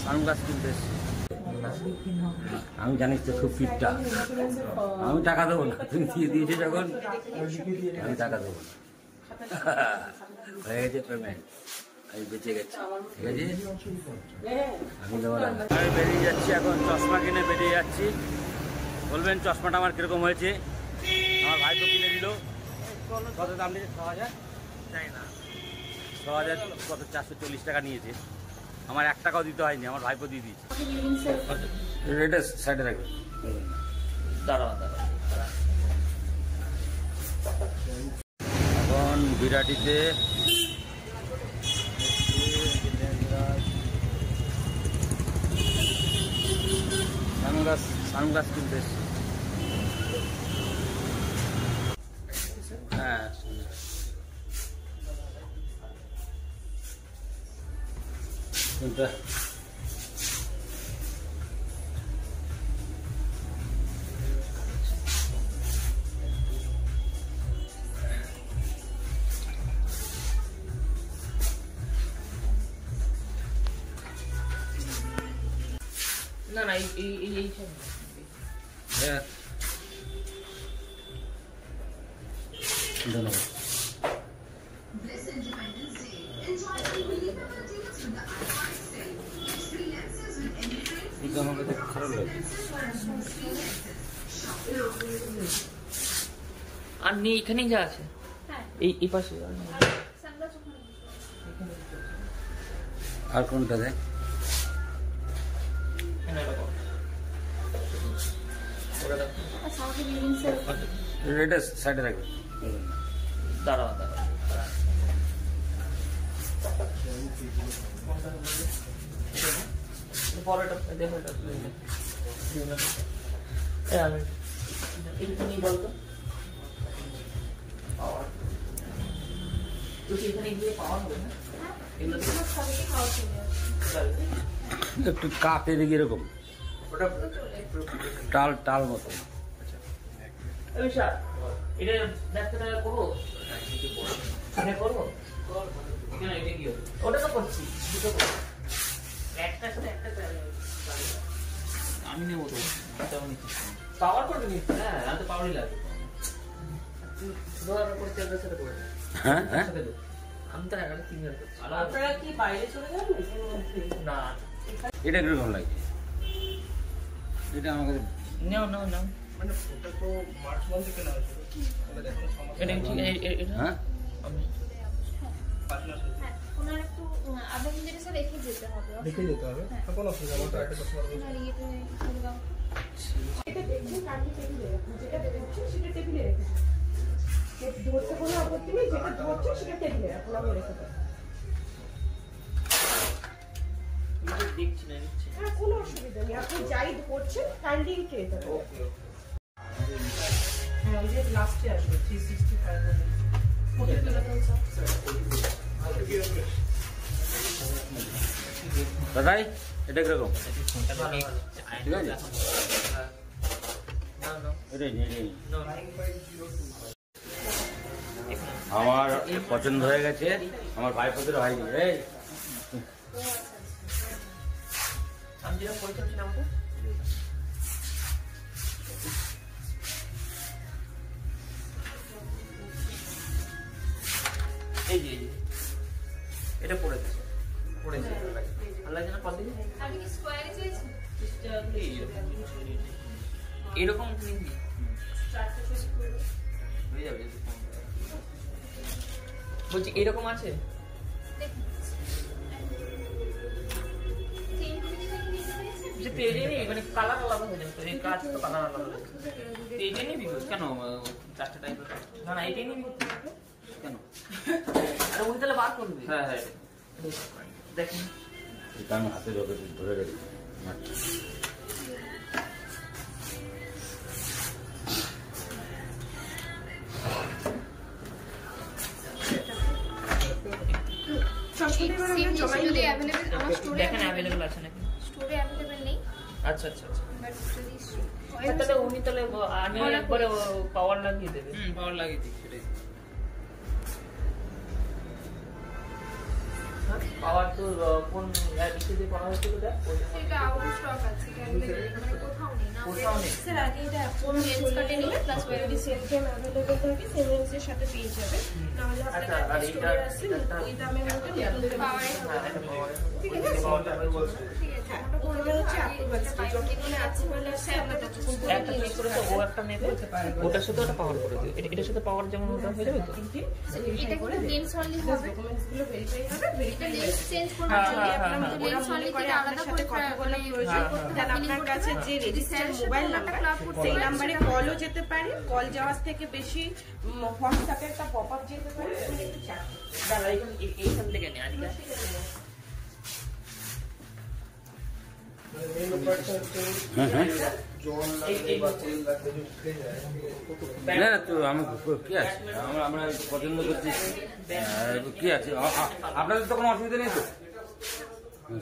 Sunglass কিনতে এসছি। আমি জানিস তো খুব ফিটটা, আমি টাকা দেবো না, তুমি দিয়ে দিয়েছো যখন আমি টাকা দেবো না। হয়ে গেছে পেমেন্ট, আমি বেঁচে গেছি, ঠিক আছে আমি দেবো না। আমি বেরিয়ে যাচ্ছি এখন, চশমা কিনে বেরিয়ে যাচ্ছি। বলবেন চশমাটা আমার কিরকম হয়েছে? আমার ভাইপো কিনে দিল। কত দাম নিয়েছে? 6,000 চাই না, 6,000 কত 440 টাকা নিয়েছে। আমার 1 টাকাও দিতে হয়নি, আমার ভাইপো দিয়ে দিয়েছে। এটা সাইডে রাখবে, দাঁড়াও। এখন বিরাটিতে সানগ্লাস কিনতে এসছি। হ্যাঁ কোনটা? না না, এই হ্যাঁ ধন্যবাদ। আমার কাছে খারাপ লাগে। আর নেই, এখানেই যা আছে এই পাশে। আর কোনটা দেখ? এটা সাইডে রাখবে, দাঁড়াও। পরেটা দেখো, এইখানে বলতো এখানে গিয়ে পাওয়া হবে না। একটু কাঠ এদিকে এরকম টাল মতো। এটা দেখতে করবো, ওটা তো করছি, আমি নেবো তো পাওয়ার করবে। হ্যাঁ আমি তো পাওয়ারই লাগবে। হ্যাঁ আমি তো আপনারা কি বাইরে চলে যাবেন? না এটা কিরকম লাগে? এটা আমার কাছে নাও মানে ওটা তো মার্চ মাসে কেনা হয়েছিল, মানে দেখো সমস্যা। এটা ঠিক আছে। হ্যাঁ আমি ওনার একটু আধা ঘন্টা স্যার রেখে যেতে হবে। রেখে যেতে হবে, কোনো অসুবিধা নেই। ওটা একটা চশমা রয়েছে। এটা দেখুন, কালকে টেবিলে রাখুন, যেটা দেখছেন সেটা টেবিলে রেখে দিন। ধরতে কোনো আপত্তি নেই, যেটা ধরছেন সেটা টেবিলে রাখুন, আমি রেখে দেবো। দেখছি না, হ্যাঁ কোনো অসুবিধা নেই, আপনি যাই ধরছেন কাইন্ডলি খেয়ে দেবেন। হ্যাঁ ওই যে লাস্টে আসবে 365 দাদাই এটা কিরকম? ঠিক আছে আমার পছন্দ হয়ে গেছে, আমার ভাইপোদের হয়নি। এই আমি যেটা পরিচয় এই যে এটা পড়েছে আল্লাহ জানা কত দিন এরকম হয়ে যাবে। বলছি এরকম আছে, মানে কালার আলাদা হয়ে যাবে। এই কাজ তো কালার আলাদা, এইটাই নিবি কেন? চারটে টাইপের না, এইটাই নিবি কেন? আরে ওই তাহলে বার করবি। হ্যাঁ দেখেন এটা আমি হাতে ধরে রেখেছি। দেখেন অ্যাভেলেবল আছে নাকি? স্টোরে অ্যাভেলেবল নেই। আচ্ছা তাহলে উনি তাহলে আমি একবারে পাওয়ার লাগিয়ে দেবে। পাওয়ার লাগিয়ে দিই, সেটাই। পাওয়ার তো কোন ইস্যুতে করা হয়েছিল এটা? সেটা আউট অফ স্টক আছে, ক্যান্ডেল মানে কোথাও নেই না। কোথাও নেই। স্যার আগে এটা কোন লেন্স কাটে নিলে প্লাস যদি সেম সেম অ্যাভেলেবল থাকে সেম রেঞ্জের সাথে পেয়ে যাবে, নাহলে আচ্ছা, আপনার আর স্টোরে এইটা- আছে এটা- ওই দামের মধ্যে নতুন পাওয়ার হ্যাঁ, এটা পাওয়ার। ঠিক আছে? পাওয়ারটা বলছি। ঠিক আছে, হ্যাঁ, ওটা হচ্ছে অ্যাপ্রুভাল স্টেজ, যতক্ষণ অ্যাপ্রুভাল আসছে আমরা ততক্ষণ একটা জিনিস করে তো ও একটা নেবে, ওটার সাথে ওটা পাওয়ার করে দিও। এটার সাথে পাওয়ার যেমন ওটা হয়ে যাবে তো? এটা কিন্তু লেন্স অনলি হবে। ডকুমেন্টস গুলো ভেরিফাই হবে, এটা ভেরিফাই লেন্স চেঞ্জ করতে হ্যাঁ, হবে। হ্যাঁ, আপনার হ্যাঁ, মতো ওরা লেন্স মনে অনলি করে থেকে আপনার আলাদা সাথে করে কথা বলা প্রয়োজন, তাহলে আপনার কাছে যে রেজিস্টার্ড মোবাইল নাম্বার সেই নাম্বারে কলও যেতে পারে, কল যাওয়ার থেকে বেশি হোয়াটসঅ্যাপে একটা পপ আপ যেতে পারে, তুমি একটু চাপ দাঁড়া, এইখান থেকে নে আজকে। মানে মেন ব্যাপারটা হচ্ছে জল লাগবে বা তেল লাগবে যে উঠে যায়। না না তো আমি কি আছে আমরা পছন্দ করছি কি আছে আপনাদের তো কোনো অসুবিধা নেই তো?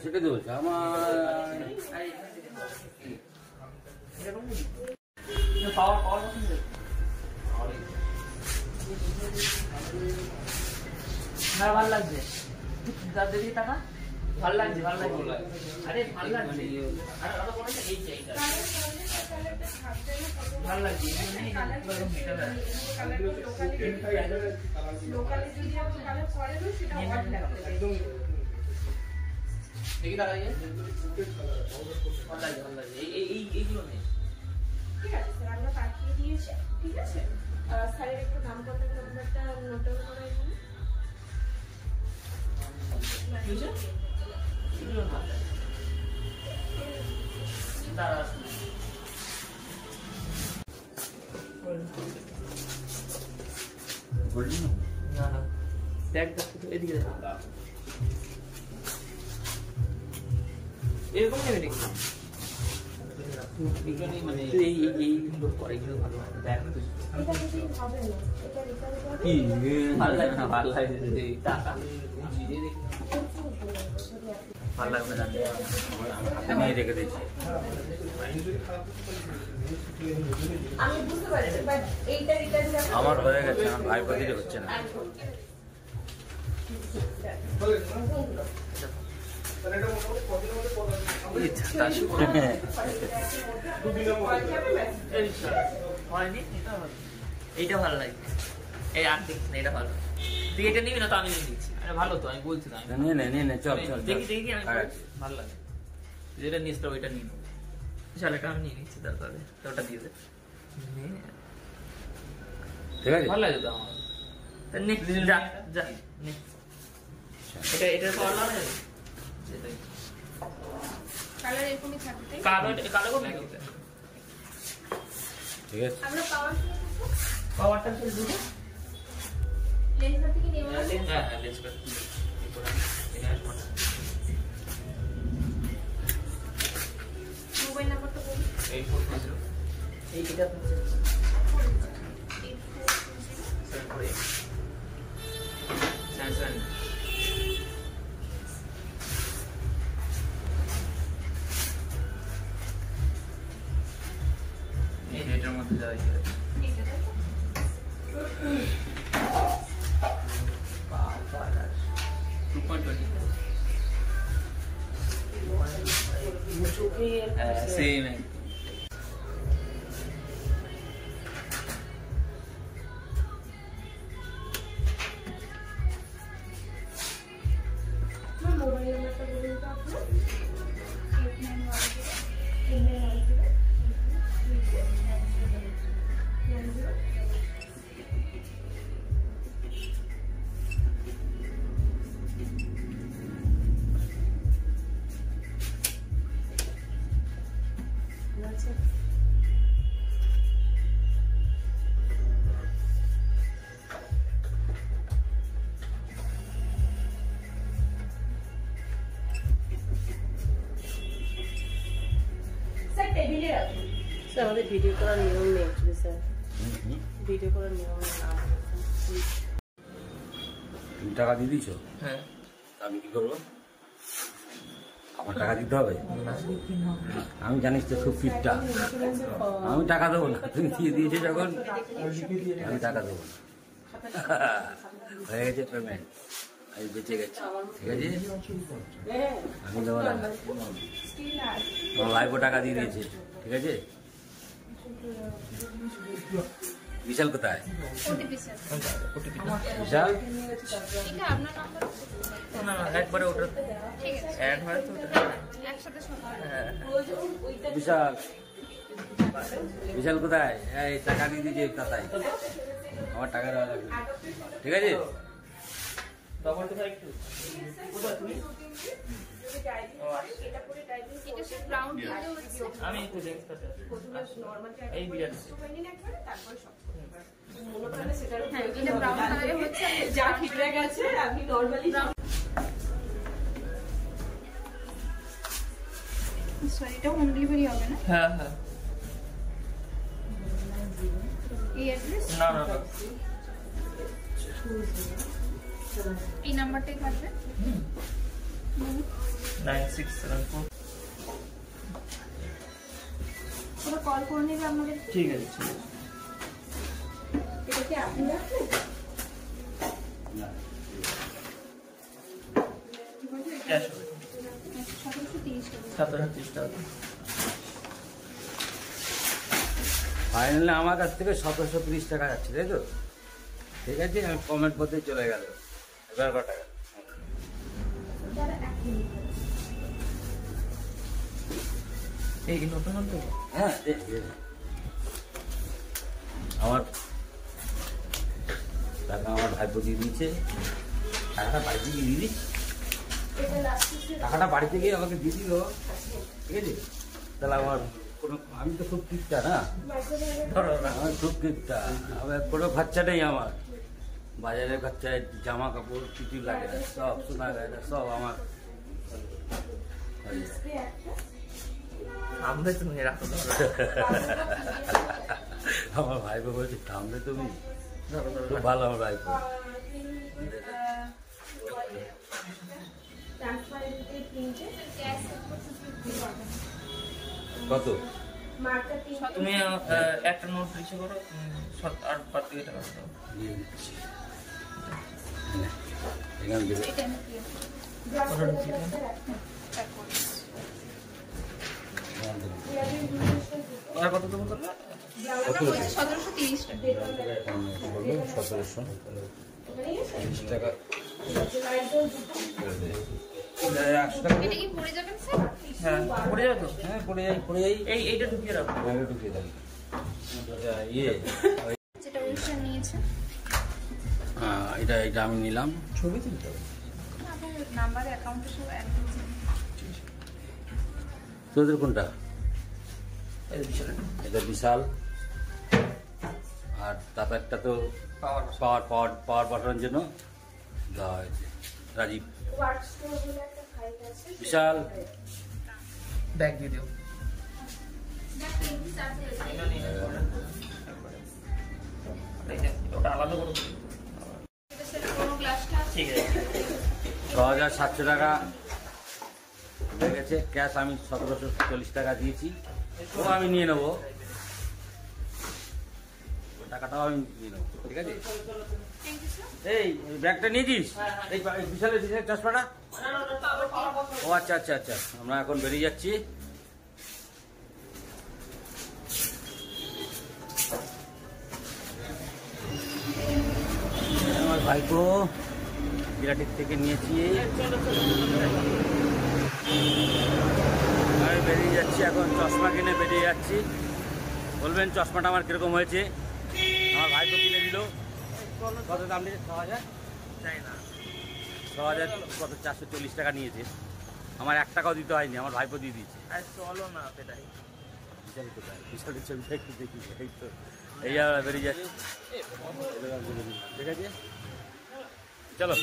সেটা তো বলছি আমার পাওয়ার পাওয়ার পছন্দ না, ভালো লাগছে। তার দিকে টাকা ভালো লাগছে, ভালো লাগছে। আরে ভালো লাগছে, আরে আরো বড় একটা এই চাই, ভালো লাগছে। লোকালে যদি আপনি কালার করেন সেটা অড লাগবে। দেখি দাঁড়াই, ভালো লাগছে, ভালো লাগছে। এইগুলো নেই। ঠিক আছে স্যার, আমরা পাঠিয়ে দিয়েছি, ঠিক আছে? স্যারের একটু নাম কন্ট্যাক্ট নাম্বারটা নোট ডাউন করা এখানে। এগুলো না। দাঁড়া, না না দেখ দেখ তো, এদিকে দেখ। এরকম নেবে নাকি? এখানে মানে এইগুলো করে, এগুলো ভালো হয়। দেখ তুই। এটা যদি হবে না, এটা রিটার্ন করবে। কি ভালো লাগে না, ভালো লাগে যে টাকা ভালো লাগবে না। হাতে নিয়ে রেখে দিয়েছি। আমি বুঝতে পারছি, বাট এইটা রিটার্ন যাবে। আমার হয়ে গেছে, আমার ভাই পাতিরে হচ্ছে না। তাহলে এটা মোটামুটি কদিনের মধ্যে করা যাবে? এই ছাতা শুরু দুদিনের মধ্যে। হয়নি, এইটা ভালো লাগে। এই আর দেখ না, এটা ভালো। তুই এটা নিবি না তো আমি নিয়ে দিচ্ছি। আরে ভালো তো, আমি বলছি না। নিয়ে নে চল চল দেখি দেখি, আমি হ্যাঁ। বলছি, ভালো লাগে। যেটা নিস তো ওইটা নিয়ে নেবো। চল, এটা আমি নিয়ে নিচ্ছি, তাহলে ওটা দিয়ে দে। ঠিক আছে ভালো লাগে তো আমার। তা নে, যা যা নে। এটা পাওয়ার লাগে সেটাই। কালার এরকমই থাকবে। কালো কালো করবি কি? ঠিক আছে আমরা পাওয়ার থেকে থাকবো, পাওয়ারটা তো দিবি। লেন্সটা থেকে নেওয়া হবে। হ্যাঁ হ্যাঁ, লেন্স কাট দিয়ে এটা আসবে না। মোবাইল নাম্বারটা বলুন। 8420 এইটা হচ্ছে 748 স্যামসাং। এই এটার মধ্যে যাওয়া যায়। এইটা দেখো। 2.20 सेम है। মোবাইল নাম্বারটা বলুন তো আপনার। 8910 আচ্ছা। স্যার টেবিলে রাখুন। স্যার আমাদের ভিডিও করার নিয়ম নেই অ্যাকচুয়ালি স্যার, ভিডিও করার নিয়ম নেই। তুমি টাকা দিয়ে দিয়েছো? হ্যাঁ, আমি কি করবো? আমার টাকা দিতে হবে? আমি জানিস তো খুব ফিটটা, আমি টাকা দেবো না। তুমি দিয়ে দিয়েছো যখন আমি টাকা দেবো না। হয়ে গেছে পেমেন্ট। আমি বেঁচে গেছি, ঠিক আছে? আমি দেবো না, আমার ভাইপো টাকা দিয়ে দিয়েছে, ঠিক আছে? বিশাল কোথায়? বিশাল একবারে ওটা অ্যাড হয় তো বিশাল বিশাল কোথায়? এই টাকা দিয়ে দিয়েছে তাই আমার টাকা দেওয়া লাগবে, ঠিক আছে? আমি এই বিরাট যা ফিডব্যাক আছে আপনি নরমালি এটা হোম ডেলিভারি হবে না? হ্যাঁ হ্যাঁ এই অ্যাড্রেস না না না এই নাম্বারটাই থাকবে। 9674 ওরা কল করে নেবে আমাদের। ঠিক আছে ঠিক আছে এটা কি আপনি রাখবেন? ক্যাশ হবে 1730 টাকা। 1730 টাকা ফাইনালি আমার কাছ থেকে 1730 টাকা যাচ্ছে, তাই তো? ঠিক আছে, আমি কমেন্ট করতে চলে গেল 1100 টাকা। এই নতুন তো হ্যাঁ আমার টাকা আমার ভাইপো দিয়ে দিয়েছে, টাকাটা বাড়িতে গিয়ে দিয়ে দিস, টাকাটা বাড়িতে গিয়ে আমাকে দিয়ে দিল, ঠিক আছে? তাহলে আমার কোনো, আমি তো খুব কিপটা না, ধরো না আমার খুব কিপটা, আমার কোনো খরচা নেই, আমার বাজারের খরচায় জামা কাপড় কিছু লাগে না, সব সোনা গায়ে সব আমার হয়ে যায়। আমরা তুমি রাখো আমার ভাইপো বলছে থামবে তুমি, খুব ভালো আমার ভাইপো। কত? তুমি একটা নোট রিসিভ করো আর 5 থেকে টাকা দাও এখান থেকে এটা আমি দিয়ে আর কত দেবো তাহলে 1730 টাকা। 100 টাকা। এটা কি পড়ে যাবেন স্যার? হ্যাঁ পড়ে যাবে তো হ্যাঁ পড়ে যাই এইটা ঢুকিয়ে রাখো ঢুকিয়ে দেয় ইয়ে যেটা ওইটা নিয়েছেন এটা আমি নিলাম। ছবি তুলতে হবে আপনার নাম্বারে অ্যাকাউন্টে সব অ্যাড হয়েছে। তোদের কোনটা? এই বিশাল এটা বিশাল, আর তারপরটা তো পাওয়ার পাওয়ার পাঠানোর জন্য দেওয়া হয়েছে রাজীব। বিশাল ব্যাগ দিয়ে দিও ওটা আলাদা করো এটা স্যার পুরো গ্লাসটা ঠিক আছে 6700 টাকা হয়ে গেছে। ক্যাশ আমি 1740 টাকা দিয়েছি, ও আমি নিয়ে নেবো, টাকাটাও আমি নিয়ে নেবো, ঠিক আছে? এই ব্যাগটা নিয়েছিস? এই বিশালের চশমাটা? ও আচ্ছা আচ্ছা আচ্ছা, আমরা এখন বেরিয়ে যাচ্ছি। আমার ভাইপো বিরাটির থেকে নিয়েছি, আমি বেরিয়ে যাচ্ছি এখন, চশমা কিনে বেরিয়ে যাচ্ছি। বলবেন চশমাটা আমার কিরকম হয়েছে? আমার ভাইপো কিনে দিল, কত দাম নিয়েছে? 6000? তাই না 6000 কত 440 টাকা নিয়েছে, আমার 1 টাকাও দিতে হয়নি, আমার ভাইপো দিয়ে দিয়েছে। আর চলো না সেটাই বিশাল কোথায়? বিশালের ছবিটা একটু দেখি, এই তো এই বেরিয়ে যাচ্ছে, ঠিক আছে চলো।